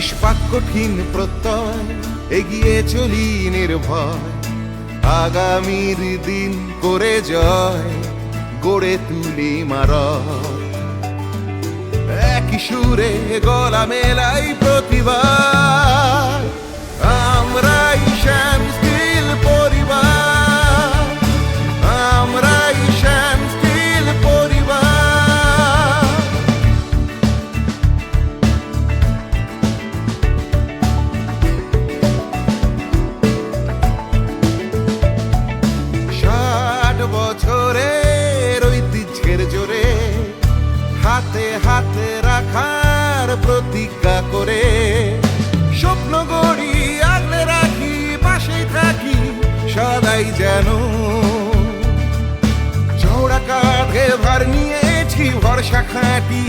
নিষ্পাপ কঠিন প্রত্যয় এগিয়ে চলি নির্ভয়, আগামীর দিন করে জয় গড়ে তুলি মারক। একই সুরে গলা মেলাই প্রতিবার, আমরাই শ্যাম স্টিল পরিবার, আমরাই শ্যাম স্টিল পরিবার। বছরের ঐতিহ্যের জোরে হাতে হাতে রাখার প্রতিজ্ঞা করে স্বপ্ন গড়ি আগলে রাখি, পাশে থাকি সদাই যেন। চওড়া কাঁধে ভার নিয়েছি ভরসা খাঁটি,